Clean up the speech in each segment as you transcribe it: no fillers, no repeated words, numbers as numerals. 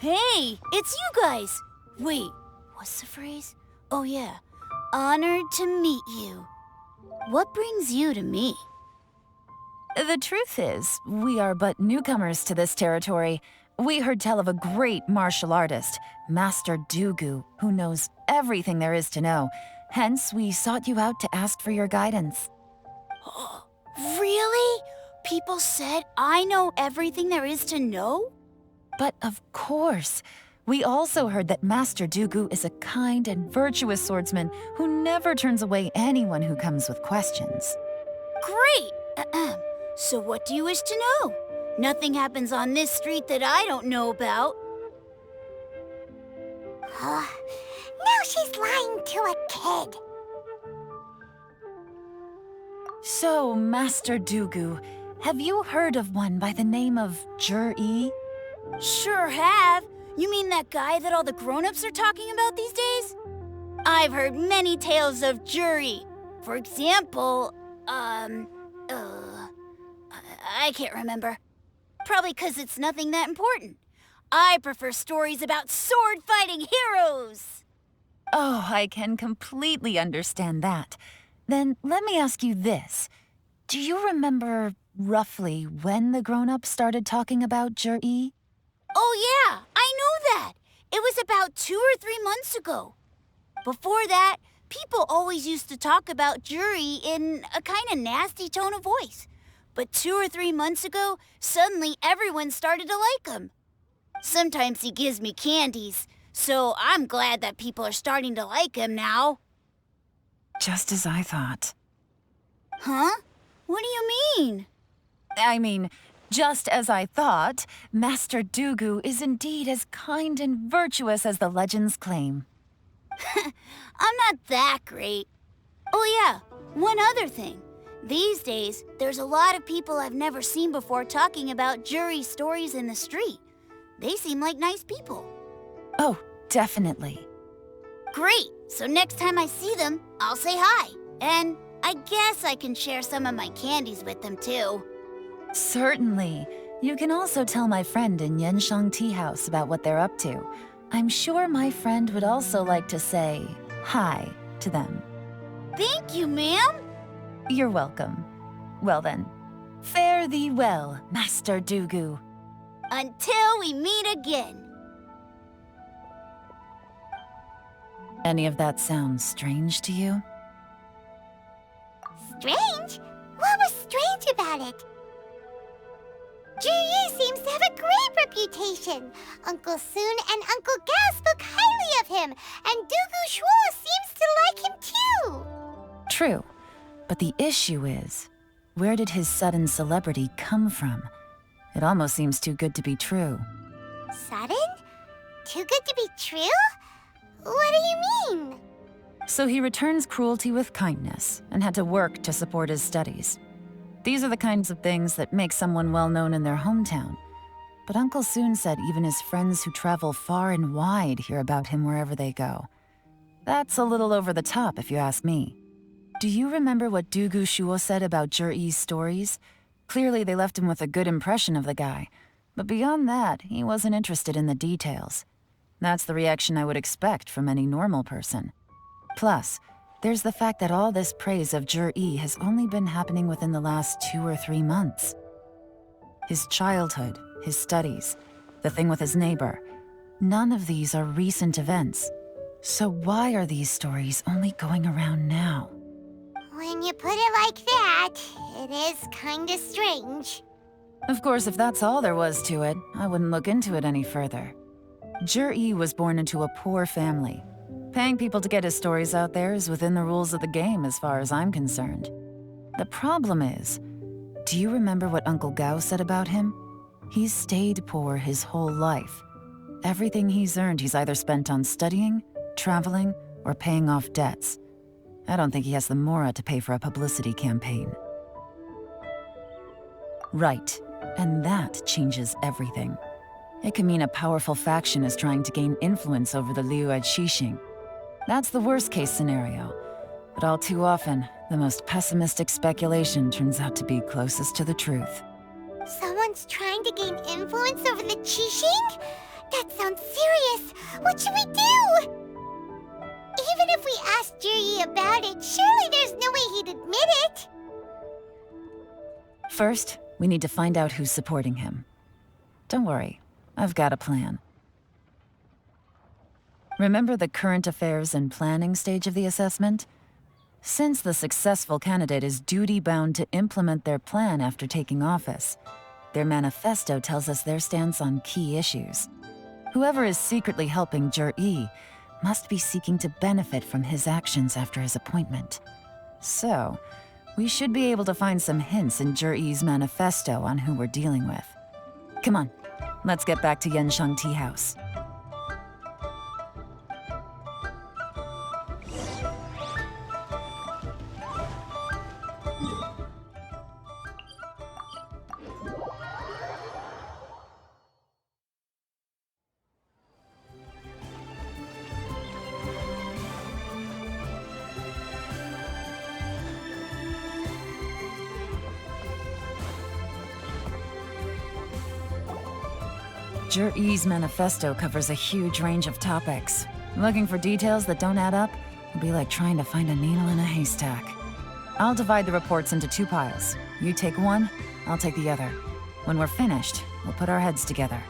Hey, it's you guys! Wait, what's the phrase? Oh yeah, honored to meet you. What brings you to me? The truth is, we are but newcomers to this territory. We heard tell of a great martial artist, Master Dugu, who knows everything there is to know. Hence, we sought you out to ask for your guidance. Really? People said I know everything there is to know? But of course, we also heard that Master Dugu is a kind and virtuous swordsman who never turns away anyone who comes with questions. Great! So what do you wish to know? Nothing happens on this street that I don't know about. Now she's lying to a kid. So, Master Dugu, have you heard of one by the name of Jur-E? Sure have. You mean that guy that all the grown-ups are talking about these days? I've heard many tales of Jury. For example, I can't remember. Probably 'cause it's nothing that important. I prefer stories about sword-fighting heroes. Oh, I can completely understand that. Then let me ask you this. Do you remember roughly when the grown-ups started talking about Jur-E? Oh yeah, I know that. It was about 2 or 3 months ago. Before that, people always used to talk about Jury in a kind of nasty tone of voice. But 2 or 3 months ago, suddenly everyone started to like him. Sometimes he gives me candies, so I'm glad that people are starting to like him now. Just as I thought. Huh? What do you mean? I mean, just as I thought, Master Dugu is indeed as kind and virtuous as the legends claim. I'm not that great. Oh yeah, one other thing. These days, there's a lot of people I've never seen before talking about Jury stories in the street. They seem like nice people. Oh, definitely. Great! So next time I see them, I'll say hi. And I guess I can share some of my candies with them too. Certainly. You can also tell my friend in Yenshan Tea House about what they're up to. I'm sure my friend would also like to say hi to them. Thank you, ma'am. You're welcome. Well then, fare thee well, Master Dugu. Until we meet again. Any of that sound strange to you? Strange? What was strange about it? Juyi seems to have a great reputation. Uncle Soon and Uncle Gao spoke highly of him, and Dugu Shuo seems to like him too. True, but the issue is, where did his sudden celebrity come from? It almost seems too good to be true. Sudden? Too good to be true? What do you mean? So he returns cruelty with kindness and had to work to support his studies. These are the kinds of things that make someone well known in their hometown. But Uncle Soon said even his friends who travel far and wide hear about him wherever they go. That's a little over the top, if you ask me. Do you remember what Dugu Shuo said about Jur-E's stories? Clearly they left him with a good impression of the guy. But beyond that, he wasn't interested in the details. That's the reaction I would expect from any normal person. Plus, there's the fact that all this praise of Jur-E has only been happening within the last 2 or 3 months. His childhood, his studies, the thing with his neighbor, none of these are recent events. So why are these stories only going around now? When you put it like that, it is kinda strange. Of course, if that's all there was to it, I wouldn't look into it any further. Jur-E was born into a poor family. Paying people to get his stories out there is within the rules of the game as far as I'm concerned. The problem is, do you remember what Uncle Gao said about him? He's stayed poor his whole life. Everything he's earned he's either spent on studying, traveling, or paying off debts. I don't think he has the mora to pay for a publicity campaign. Right, and that changes everything. It can mean a powerful faction is trying to gain influence over the Liu at Xixing. That's the worst-case scenario. But all too often, the most pessimistic speculation turns out to be closest to the truth. Someone's trying to gain influence over the Qixing? That sounds serious. What should we do? Even if we asked Juri about it, surely there's no way he'd admit it. First, we need to find out who's supporting him. Don't worry, I've got a plan. Remember the current affairs and planning stage of the assessment? Since the successful candidate is duty-bound to implement their plan after taking office, their manifesto tells us their stance on key issues. Whoever is secretly helping Jur-E must be seeking to benefit from his actions after his appointment. So, we should be able to find some hints in Jur-E's manifesto on who we're dealing with. Come on, let's get back to Yenshang Tea House. Jur-E's manifesto covers a huge range of topics. Looking for details that don't add up will be like trying to find a needle in a haystack. I'll divide the reports into 2 piles. You take one, I'll take the other. When we're finished, we'll put our heads together.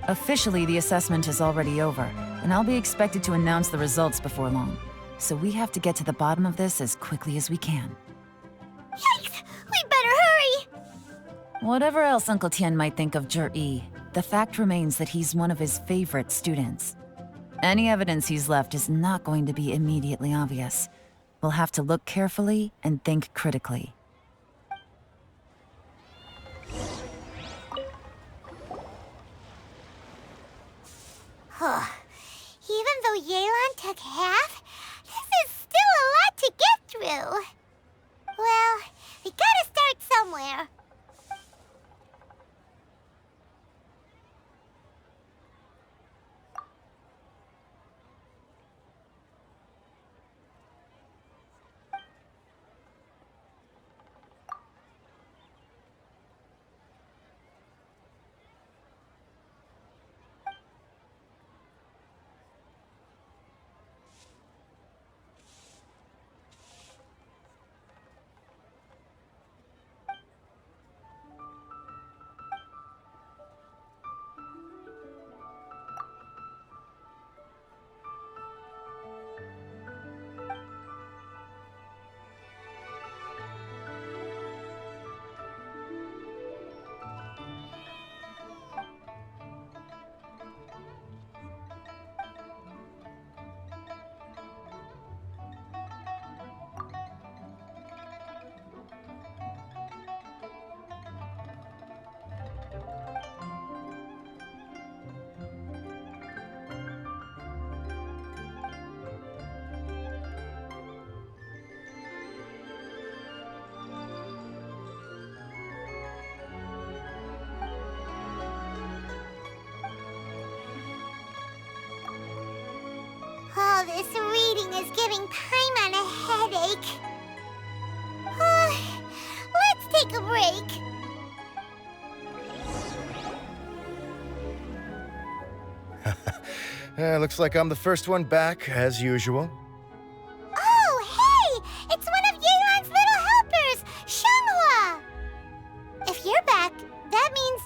Officially, the assessment is already over, and I'll be expected to announce the results before long. So we have to get to the bottom of this as quickly as we can. Yikes! We better hurry! Whatever else Uncle Tian might think of Jur-E, the fact remains that he's one of his favorite students. Any evidence he's left is not going to be immediately obvious. We'll have to look carefully and think critically. Even though Yelan took half, this is still a lot to get through. Well, we gotta start somewhere. Oh, this reading is giving Paimon a headache. Let's take a break. Looks like I'm the first one back, as usual. Oh, hey! It's one of Yelan's little helpers, Shanghua! If you're back, that means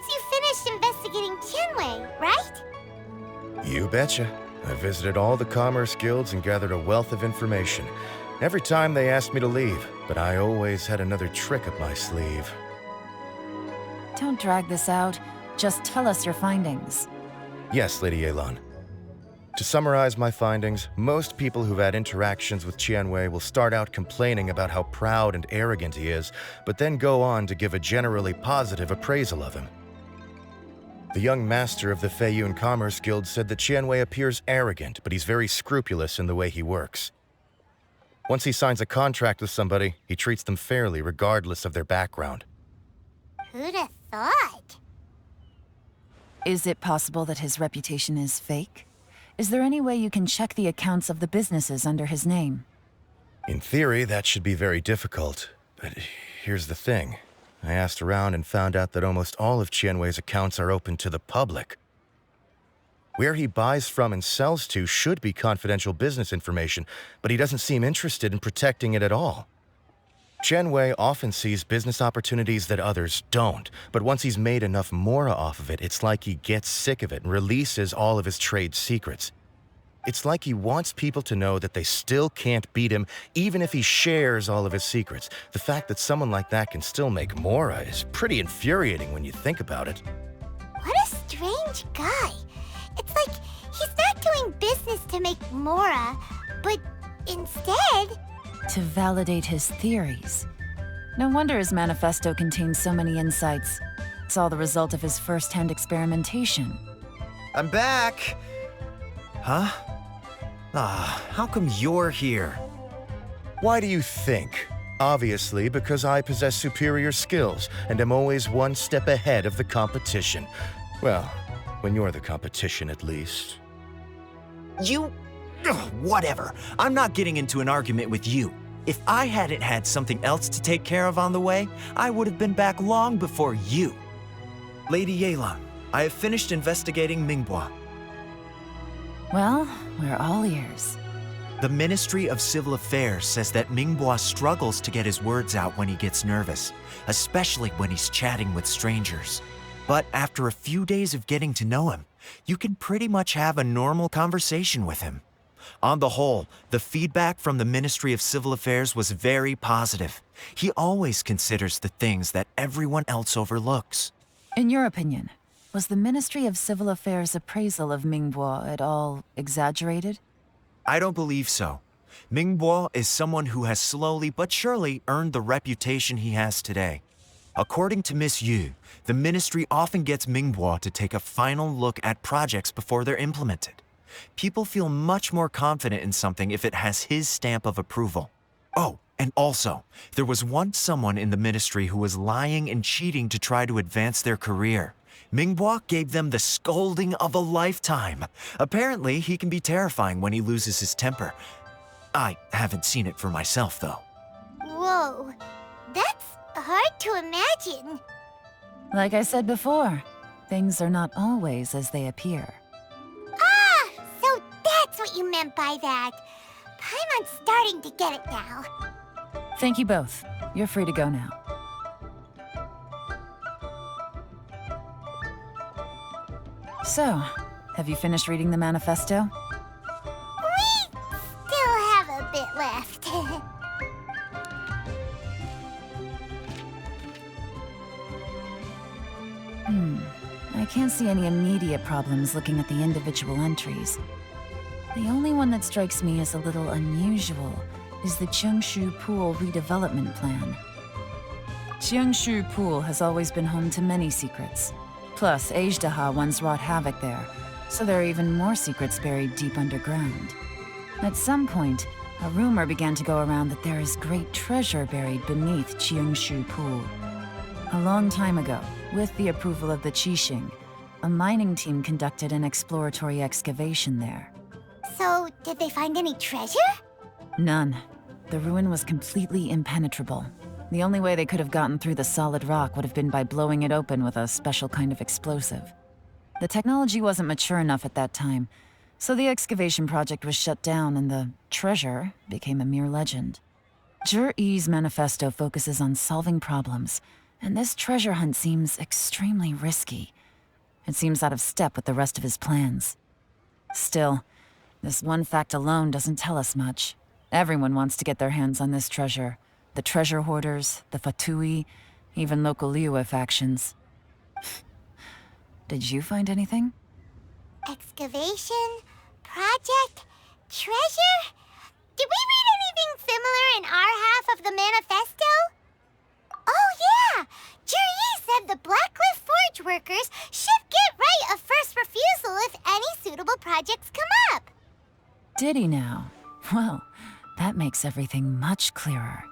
you finished investigating Tianwei, right? You betcha. I visited all the commerce guilds and gathered a wealth of information. Every time they asked me to leave, but I always had another trick up my sleeve. Don't drag this out. Just tell us your findings. Yes, Lady Yelan. To summarize my findings, most people who've had interactions with Tianwei will start out complaining about how proud and arrogant he is, but then go on to give a generally positive appraisal of him. The young master of the Feiyun Commerce Guild said that Tianwei appears arrogant, but he's very scrupulous in the way he works. Once he signs a contract with somebody, he treats them fairly regardless of their background. Who'd have thought? Is it possible that his reputation is fake? Is there any way you can check the accounts of the businesses under his name? In theory, that should be very difficult, but here's the thing. I asked around and found out that almost all of Qianwei's accounts are open to the public. Where he buys from and sells to should be confidential business information, but he doesn't seem interested in protecting it at all. Qianwei often sees business opportunities that others don't, but once he's made enough mora off of it, it's like he gets sick of it and releases all of his trade secrets. It's like he wants people to know that they still can't beat him, even if he shares all of his secrets. The fact that someone like that can still make mora is pretty infuriating when you think about it. What a strange guy. It's like he's not doing business to make mora, but instead... To validate his theories. No wonder his manifesto contains so many insights. It's all the result of his first-hand experimentation. I'm back! Huh? How come you're here? Why do you think? Obviously, because I possess superior skills and am always one step ahead of the competition. Well, when you're the competition, at least. You... Ugh, whatever. I'm not getting into an argument with you. If I hadn't had something else to take care of on the way, I would have been back long before you. Lady Yelan, I have finished investigating Minghua. Well, we're all ears. The Ministry of Civil Affairs says that Minghua struggles to get his words out when he gets nervous, especially when he's chatting with strangers. But after a few days of getting to know him, you can pretty much have a normal conversation with him. On the whole, the feedback from the Ministry of Civil Affairs was very positive. He always considers the things that everyone else overlooks. In your opinion, was the Ministry of Civil Affairs' appraisal of Minghua at all exaggerated? I don't believe so. Minghua is someone who has slowly but surely earned the reputation he has today. According to Miss Yu, the ministry often gets Minghua to take a final look at projects before they're implemented. People feel much more confident in something if it has his stamp of approval. Oh, and also, there was once someone in the ministry who was lying and cheating to try to advance their career. Minghua gave them the scolding of a lifetime. Apparently, he can be terrifying when he loses his temper. I haven't seen it for myself, though. Whoa, that's hard to imagine. Like I said before, things are not always as they appear. Ah, so that's what you meant by that. Paimon's starting to get it now. Thank you both. You're free to go now. So, have you finished reading the manifesto? We still have a bit left. I can't see any immediate problems looking at the individual entries. The only one that strikes me as a little unusual is the Cheongshu Pool redevelopment plan. Cheongshu Pool has always been home to many secrets. Plus, Ajdaha once wrought havoc there, so there are even more secrets buried deep underground. At some point, a rumor began to go around that there is great treasure buried beneath Cheongshu Pool. A long time ago, with the approval of the Qixing, a mining team conducted an exploratory excavation there. So, did they find any treasure? None. The ruin was completely impenetrable. The only way they could have gotten through the solid rock would have been by blowing it open with a special kind of explosive. The technology wasn't mature enough at that time, so the excavation project was shut down and the treasure became a mere legend. Zhi-Yi's manifesto focuses on solving problems, and this treasure hunt seems extremely risky. It seems out of step with the rest of his plans. Still, this one fact alone doesn't tell us much. Everyone wants to get their hands on this treasure. The treasure hoarders, the Fatui, even local Liyue factions. Did you find anything? Excavation? Project? Treasure? Did we read anything similar in our half of the manifesto? Oh yeah! Zhi-Yi said the Blackcliff Forge workers should get right of first refusal if any suitable projects come up. Did he now? Well, that makes everything much clearer.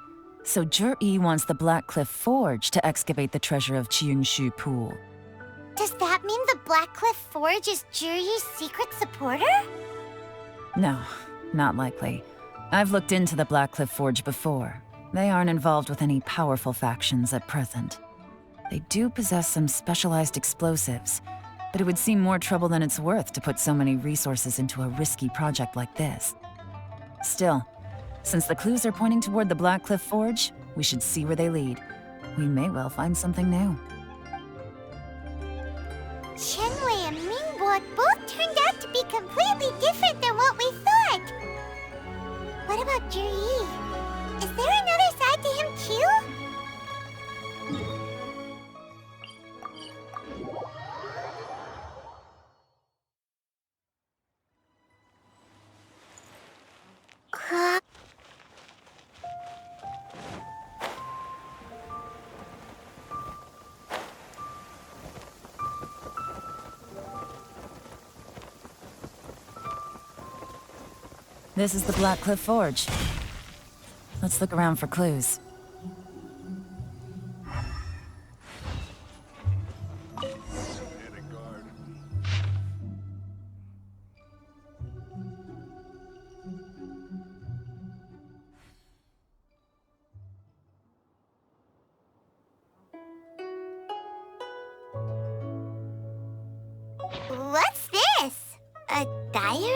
So Zhi-Yi wants the Blackcliff Forge to excavate the treasure of Cheongshu Pool. Does that mean the Blackcliff Forge is Zhi-Yi's secret supporter? No, not likely. I've looked into the Blackcliff Forge before. They aren't involved with any powerful factions at present. They do possess some specialized explosives, but it would seem more trouble than it's worth to put so many resources into a risky project like this. Still, since the clues are pointing toward the Black Cliff Forge, we should see where they lead. We may well find something new. Qianwei and Mingbo both turned out to be completely different than what we thought. What about Zhi? Is there another side to him too? This is the Black Cliff Forge. Let's look around for clues. What's this? A diary?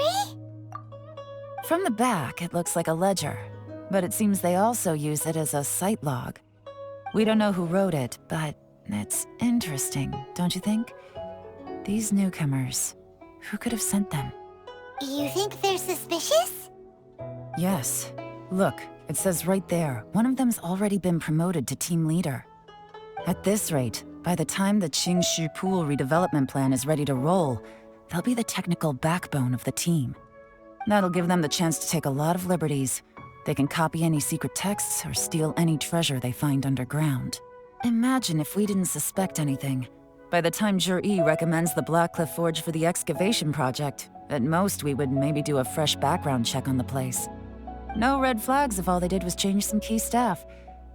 From the back, it looks like a ledger, but it seems they also use it as a site log. We don't know who wrote it, but it's interesting, don't you think? These newcomers, who could have sent them? You think they're suspicious? Yes. Look, it says right there, one of them's already been promoted to team leader. At this rate, by the time the Qingshu Pool redevelopment plan is ready to roll, they'll be the technical backbone of the team. That'll give them the chance to take a lot of liberties. They can copy any secret texts or steal any treasure they find underground. Imagine if we didn't suspect anything. By the time Zhi recommends the Black Cliff Forge for the excavation project, at most we would maybe do a fresh background check on the place. No red flags if all they did was change some key staff.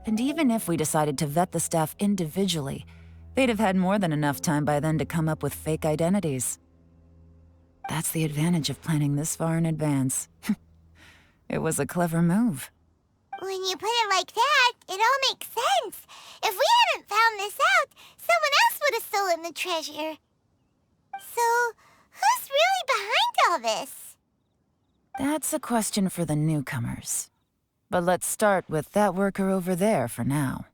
And even if we decided to vet the staff individually, they'd have had more than enough time by then to come up with fake identities. That's the advantage of planning this far in advance. It was a clever move. When you put it like that, it all makes sense. If we hadn't found this out, someone else would have stolen the treasure. So, who's really behind all this? That's a question for the newcomers. But let's start with that worker over there for now.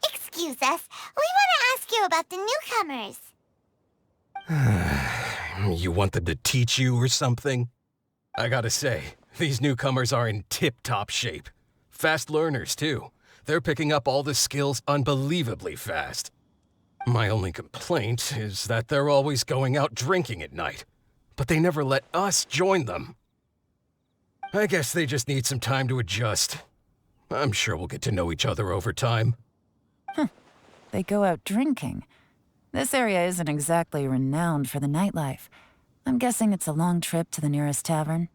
Excuse us. We want to ask you about the newcomers. You want them to teach you or something? I gotta say, these newcomers are in tip-top shape. Fast learners, too. They're picking up all the skills unbelievably fast. My only complaint is that they're always going out drinking at night, but they never let us join them. I guess they just need some time to adjust. I'm sure we'll get to know each other over time. They go out drinking. This area isn't exactly renowned for the nightlife. I'm guessing it's a long trip to the nearest tavern.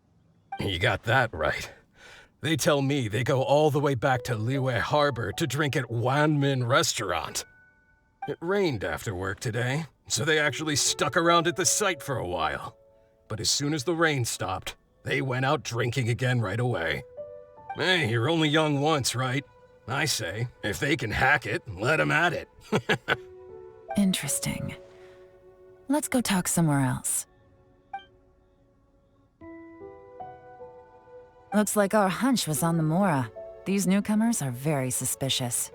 You got that right. They tell me they go all the way back to Liyue Harbor to drink at Wanmin Restaurant. It rained after work today, so they actually stuck around at the site for a while. But as soon as the rain stopped, they went out drinking again right away. Hey, you're only young once, right? I say, if they can hack it, let them at it. Interesting. Let's go talk somewhere else. Looks like our hunch was on the Mora. These newcomers are very suspicious.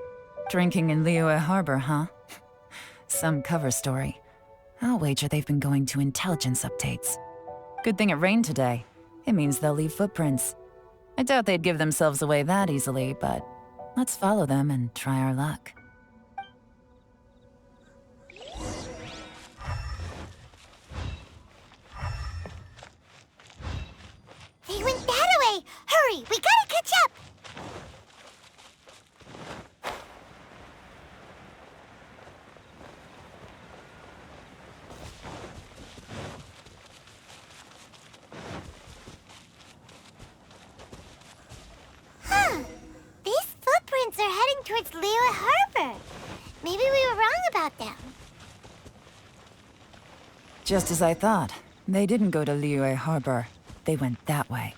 Drinking in Liyue Harbor, huh? Some cover story. I'll wager they've been going to intelligence updates. Good thing it rained today. It means they'll leave footprints. I doubt they'd give themselves away that easily, but let's follow them and try our luck. They went that way! Hurry, we gotta catch up! These footprints are heading towards Liyue Harbor. Maybe we were wrong about them. Just as I thought. They didn't go to Liyue Harbor. They went that way.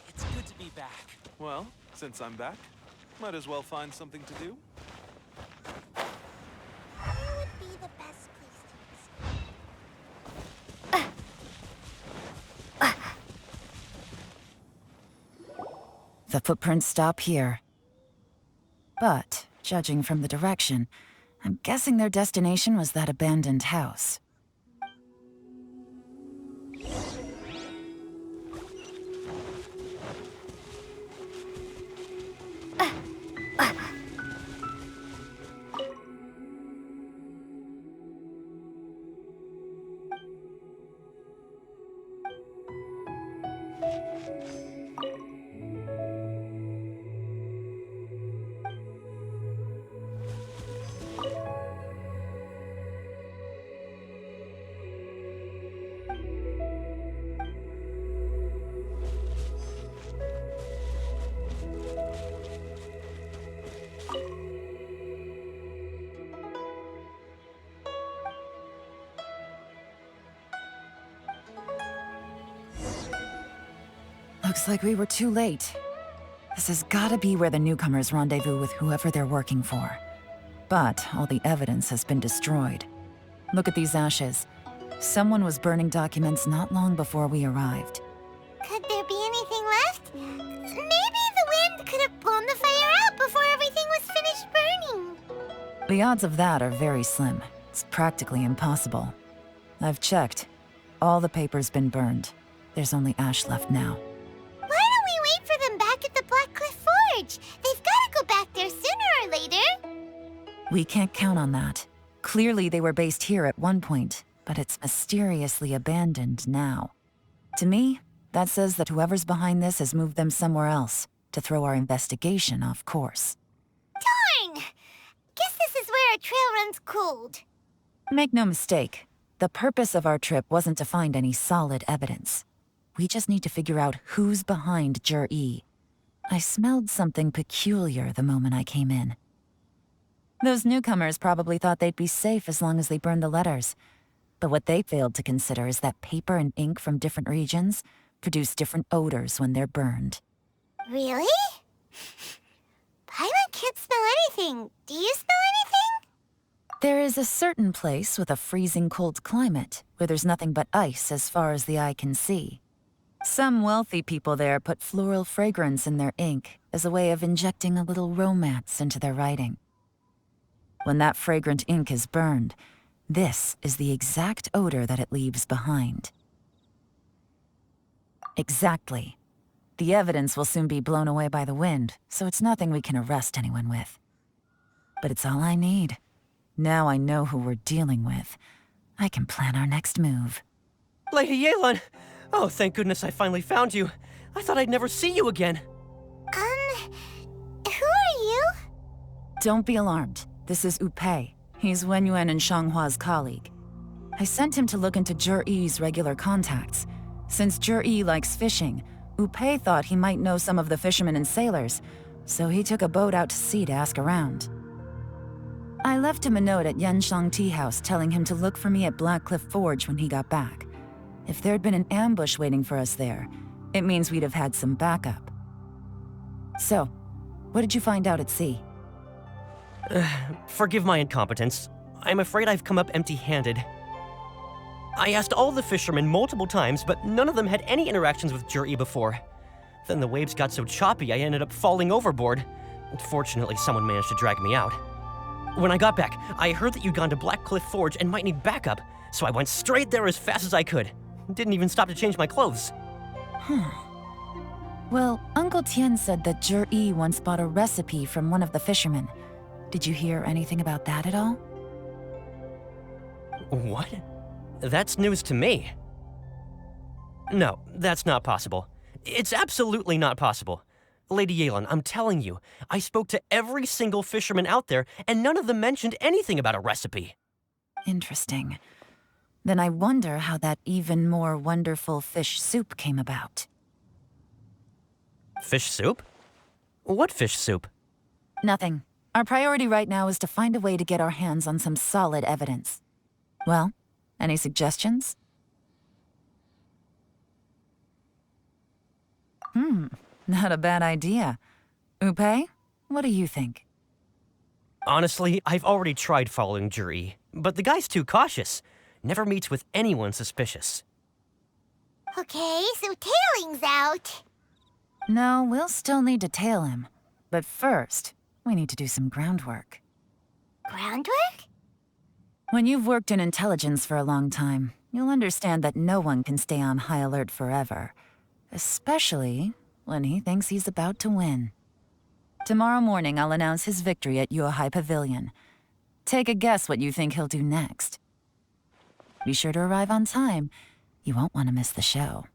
It's good to be back. Well, since I'm back, might as well find something to do. Where would be the best place to visit? The footprints stop here. But, judging from the direction, I'm guessing their destination was that abandoned house. Looks like we were too late. This has gotta be where the newcomers rendezvous with whoever they're working for. But all the evidence has been destroyed. Look at these ashes. Someone was burning documents not long before we arrived. Could there be anything left? Maybe the wind could have blown the fire out before everything was finished burning. The odds of that are very slim. It's practically impossible. I've checked. All the paper's been burned. There's only ash left now. Why don't we wait for them back at the Black Cliff Forge? They've got to go back there sooner or later. We can't count on that. Clearly they were based here at one point, but it's mysteriously abandoned now. To me, that says that whoever's behind this has moved them somewhere else to throw our investigation off course. Darn! Guess this is where a trail runs cold. Make no mistake, the purpose of our trip wasn't to find any solid evidence. We just need to figure out who's behind Jur-E. I smelled something peculiar the moment I came in. Those newcomers probably thought they'd be safe as long as they burned the letters. But what they failed to consider is that paper and ink from different regions produce different odors when they're burned. Really? Paimon can't smell anything. Do you smell anything? There is a certain place with a freezing cold climate where there's nothing but ice as far as the eye can see. Some wealthy people there put floral fragrance in their ink as a way of injecting a little romance into their writing. When that fragrant ink is burned, this is the exact odor that it leaves behind. Exactly. The evidence will soon be blown away by the wind, so it's nothing we can arrest anyone with. But it's all I need. Now I know who we're dealing with. I can plan our next move. Lady Yelan! Oh, thank goodness I finally found you. I thought I'd never see you again. Who are you? Don't be alarmed. This is Upei. He's Wenyuan and Shanghua's colleague. I sent him to look into Jur-E's regular contacts. Since Jur-E likes fishing, Upei thought he might know some of the fishermen and sailors, so he took a boat out to sea to ask around. I left him a note at Yanshang Tea House telling him to look for me at Black Cliff Forge when he got back. If there'd been an ambush waiting for us there, it means we'd have had some backup. So, what did you find out at sea? Forgive my incompetence. I'm afraid I've come up empty-handed. I asked all the fishermen multiple times, but none of them had any interactions with Jur-E before. Then the waves got so choppy I ended up falling overboard. Fortunately, someone managed to drag me out. When I got back, I heard that you'd gone to Black Cliff Forge and might need backup, so I went straight there as fast as I could. Didn't even stop to change my clothes. Well, Uncle Tian said that Jur-E once bought a recipe from one of the fishermen. Did you hear anything about that at all? What? That's news to me. No, that's not possible. It's absolutely not possible. Lady Yelan, I'm telling you, I spoke to every single fisherman out there, and none of them mentioned anything about a recipe. Interesting. Then I wonder how that even more wonderful fish soup came about. Fish soup? What fish soup? Nothing. Our priority right now is to find a way to get our hands on some solid evidence. Well, any suggestions? Not a bad idea. Upe, what do you think? Honestly, I've already tried following Juri, but the guy's too cautious. Never meets with anyone suspicious. Okay, so tailing's out. No, we'll still need to tail him. But first, we need to do some groundwork. Groundwork? When you've worked in intelligence for a long time, you'll understand that no one can stay on high alert forever. Especially when he thinks he's about to win. Tomorrow morning, I'll announce his victory at Yuehai Pavilion. Take a guess what you think he'll do next. Be sure to arrive on time. You won't want to miss the show.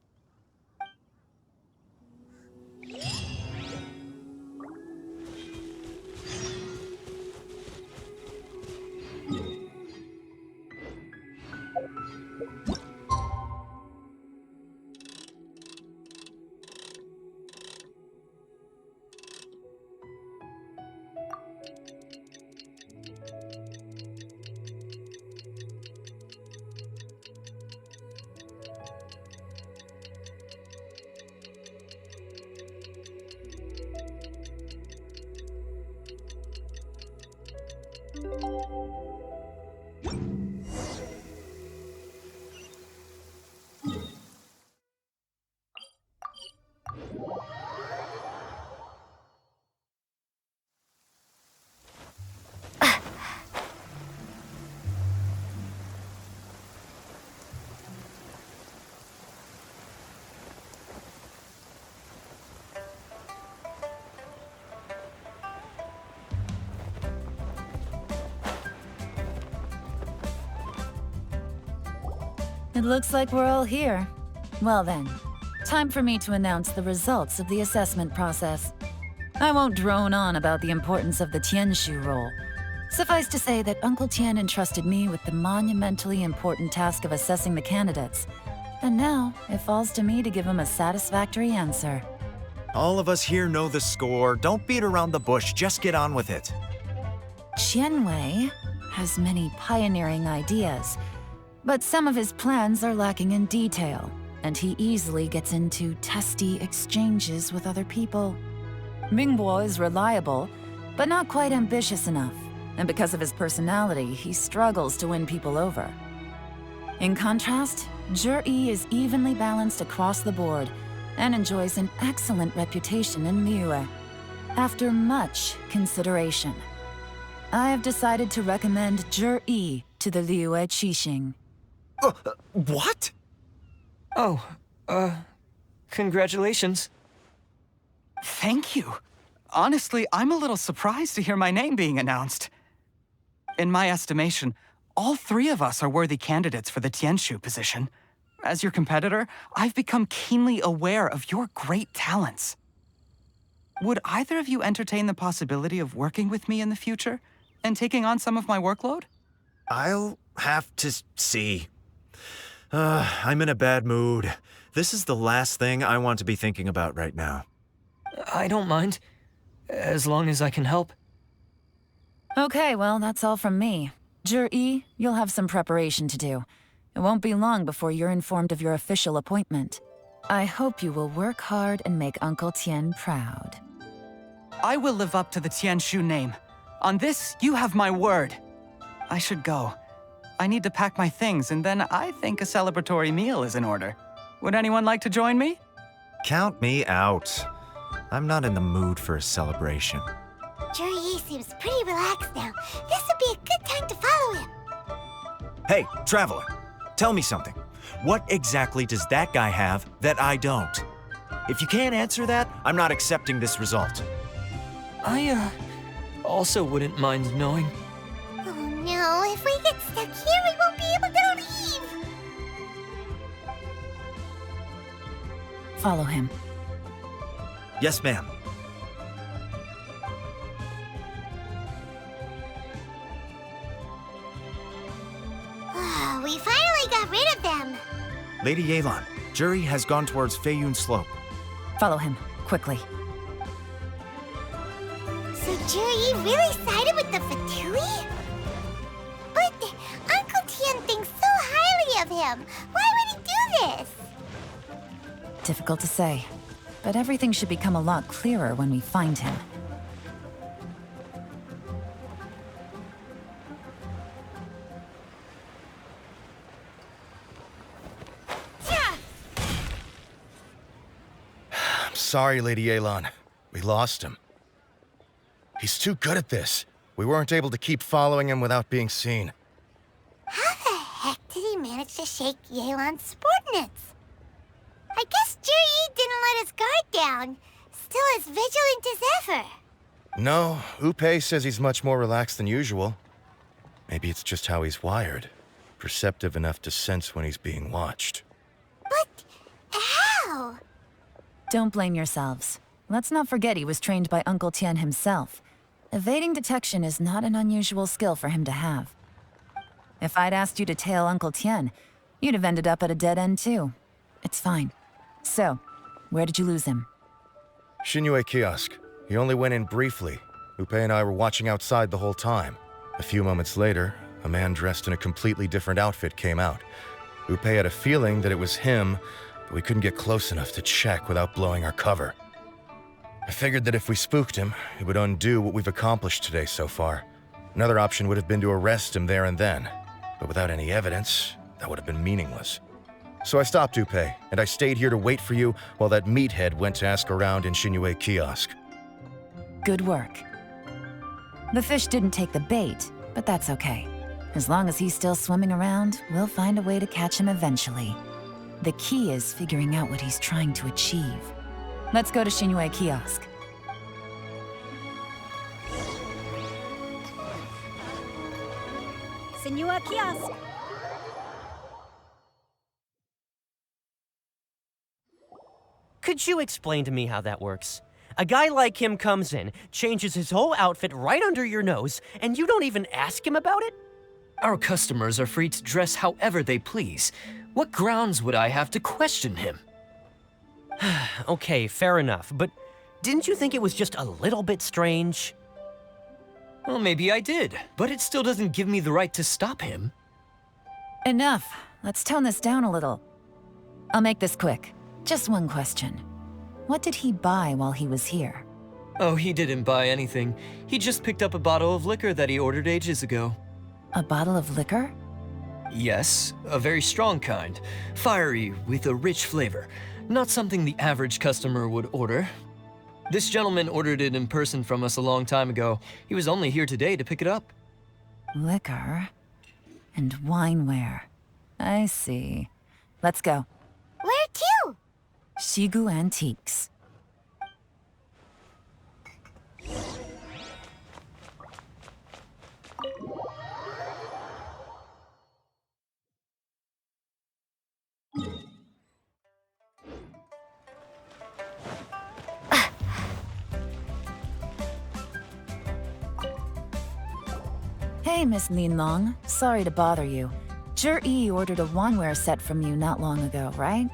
It looks like we're all here. Well then, time for me to announce the results of the assessment process. I won't drone on about the importance of the Tianshu role. Suffice to say that Uncle Tian entrusted me with the monumentally important task of assessing the candidates. And now, it falls to me to give him a satisfactory answer. All of us here know the score. Don't beat around the bush, just get on with it. Qianwei has many pioneering ideas, but some of his plans are lacking in detail, and he easily gets into testy exchanges with other people. Mingbo is reliable, but not quite ambitious enough, and because of his personality, he struggles to win people over. In contrast, Juri is evenly balanced across the board and enjoys an excellent reputation in Liyue. After much consideration, I have decided to recommend Juri to the Liyue Qixing. What? Oh, congratulations. Thank you. Honestly, I'm a little surprised to hear my name being announced. In my estimation, all three of us are worthy candidates for the Tianshu position. As your competitor, I've become keenly aware of your great talents. Would either of you entertain the possibility of working with me in the future and taking on some of my workload? I'll have to see. I'm in a bad mood. This is the last thing I want to be thinking about right now. I don't mind, as long as I can help. Okay, well, that's all from me. Juri, you'll have some preparation to do. It won't be long before you're informed of your official appointment. I hope you will work hard and make Uncle Tian proud. I will live up to the Tianshu name. On this, you have my word. I should go. I need to pack my things, and then I think a celebratory meal is in order. Would anyone like to join me? Count me out. I'm not in the mood for a celebration. Juri seems pretty relaxed now. This would be a good time to follow him. Hey, Traveler, tell me something. What exactly does that guy have that I don't? If you can't answer that, I'm not accepting this result. I, also wouldn't mind knowing. Oh no, if we get stuck here, we won't be able to leave. Follow him. Yes, ma'am. We finally got Lady Yelan, Jury has gone towards Feiyun Slope. Follow him, quickly. So Juri really sided with the Fatui? But Uncle Tian thinks so highly of him. Why would he do this? Difficult to say, but everything should become a lot clearer when we find him. I'm sorry, Lady Yelan. We lost him. He's too good at this. We weren't able to keep following him without being seen. How the heck did he manage to shake Yelan's subordinates? I guess Juri didn't let his guard down. Still as vigilant as ever. No, Upe says he's much more relaxed than usual. Maybe it's just how he's wired. Perceptive enough to sense when he's being watched. But how? Don't blame yourselves. Let's not forget he was trained by Uncle Tian himself. Evading detection is not an unusual skill for him to have. If I'd asked you to tail Uncle Tian, you'd have ended up at a dead end too. It's fine. So, where did you lose him? Shinyue Kiosk. He only went in briefly. Upe and I were watching outside the whole time. A few moments later, a man dressed in a completely different outfit came out. Upe had a feeling that it was him, but we couldn't get close enough to check without blowing our cover. I figured that if we spooked him, it would undo what we've accomplished today so far. Another option would have been to arrest him there and then, but without any evidence, that would have been meaningless. So I stopped Upe, and I stayed here to wait for you while that meathead went to ask around in Shinyue Kiosk. Good work. The fish didn't take the bait, but that's okay. As long as he's still swimming around, we'll find a way to catch him eventually. The key is figuring out what he's trying to achieve. Let's go to Shinyue Kiosk. Senua Kiosk. Could you explain to me how that works? A guy like him comes in, changes his whole outfit right under your nose, and you don't even ask him about it? Our customers are free to dress however they please. What grounds would I have to question him? Okay, fair enough, but didn't you think it was just a little bit strange? Well, maybe I did, but it still doesn't give me the right to stop him. Enough. Let's tone this down a little. I'll make this quick. Just one question. What did he buy while he was here? Oh, he didn't buy anything. He just picked up a bottle of liquor that he ordered ages ago. A bottle of liquor? Yes, a very strong kind. Fiery, with a rich flavor. Not something the average customer would order. This gentleman ordered it in person from us a long time ago. He was only here today to pick it up. Liquor and wineware. I see. Let's go. Where to? Shigu Antiques. Hey, Miss Linlong. Sorry to bother you. Zhi ordered a wanware set from you not long ago, right?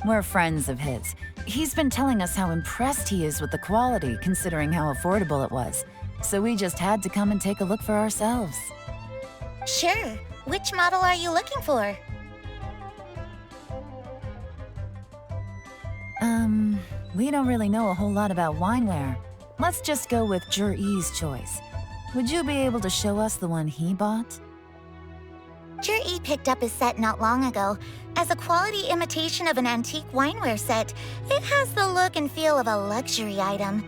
We're friends of his. He's been telling us how impressed he is with the quality, considering how affordable it was. So we just had to come and take a look for ourselves. Sure. Which model are you looking for? We don't really know a whole lot about wineware. Let's just go with Zhi's choice. Would you be able to show us the one he bought? Juri picked up his set not long ago. As a quality imitation of an antique wineware set, it has the look and feel of a luxury item.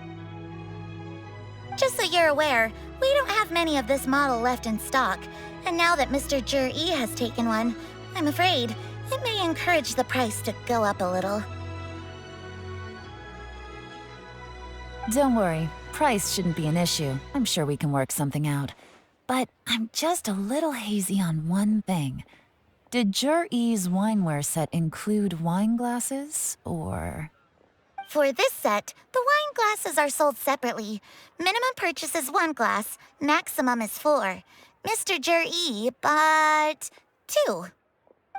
Just so you're aware, we don't have many of this model left in stock, and now that Mr. Juri has taken one, I'm afraid it may encourage the price to go up a little. Don't worry, price shouldn't be an issue. I'm sure we can work something out. But I'm just a little hazy on one thing. Did Zhi's wineware set include wine glasses, or...? For this set, the wine glasses are sold separately. Minimum purchase is 1 glass, maximum is 4. Mr. Juri bought 2.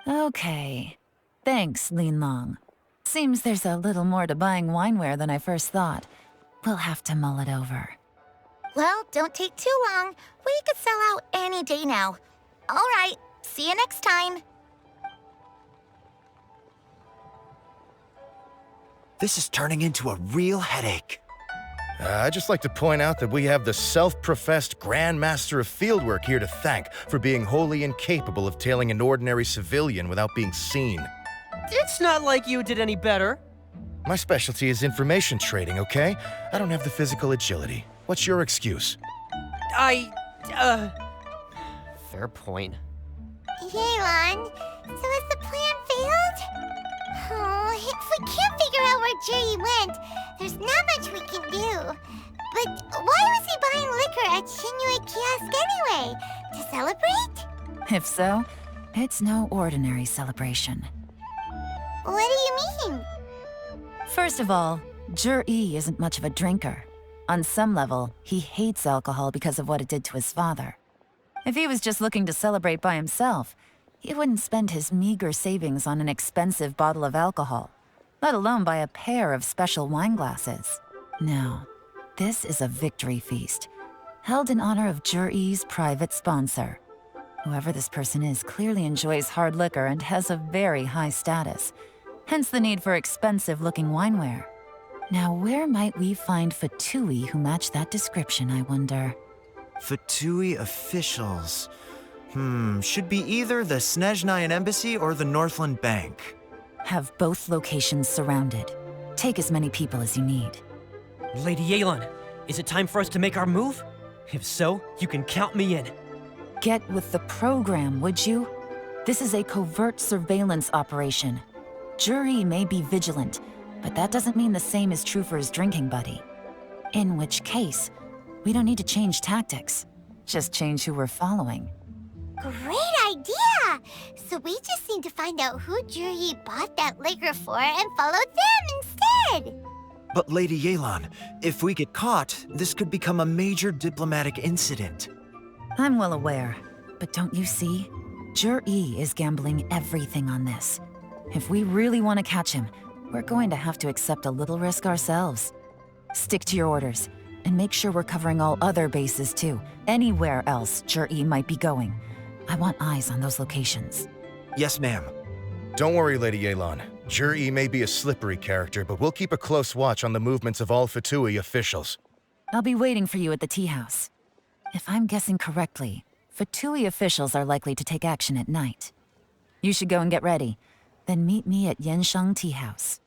Okay. Thanks, Lin Long. Seems there's a little more to buying wineware than I first thought. We'll have to mull it over. Well, don't take too long. We could sell out any day now. All right, see you next time. This is turning into a real headache. I'd just like to point out that we have the self-professed Grand Master of Fieldwork here to thank for being wholly incapable of tailing an ordinary civilian without being seen. It's not like you did any better. My specialty is information trading, okay? I don't have the physical agility. What's your excuse? Fair point. Yelan, so has the plan failed? Oh, if we can't figure out where Jerry went, there's not much we can do. But why was he buying liquor at Shinue Kiosk anyway? To celebrate? If so, it's no ordinary celebration. What do you mean? First of all, Jur-E isn't much of a drinker. On some level, he hates alcohol because of what it did to his father. If he was just looking to celebrate by himself, he wouldn't spend his meager savings on an expensive bottle of alcohol, let alone buy a pair of special wine glasses. No, this is a victory feast, held in honor of Jur-E's private sponsor. Whoever this person is clearly enjoys hard liquor and has a very high status, hence the need for expensive-looking wineware. Now, where might we find Fatui who match that description, I wonder? Fatui officials. Should be either the Snezhnayan Embassy or the Northland Bank. Have both locations surrounded. Take as many people as you need. Lady Yelan, is it time for us to make our move? If so, you can count me in. Get with the program, would you? This is a covert surveillance operation. Jur-E may be vigilant, but that doesn't mean the same is true for his drinking buddy. In which case, we don't need to change tactics. Just change who we're following. Great idea! So we just need to find out who Juri bought that liquor for and follow them instead! But Lady Yelan, if we get caught, this could become a major diplomatic incident. I'm well aware, but don't you see? Jur-E is gambling everything on this. If we really want to catch him, we're going to have to accept a little risk ourselves. Stick to your orders, and make sure we're covering all other bases too. Anywhere else Jur-E might be going. I want eyes on those locations. Yes, ma'am. Don't worry, Lady Yelan. Jur-E may be a slippery character, but we'll keep a close watch on the movements of all Fatui officials. I'll be waiting for you at the tea house. If I'm guessing correctly, Fatui officials are likely to take action at night. You should go and get ready, then meet me at Yenshang Tea House.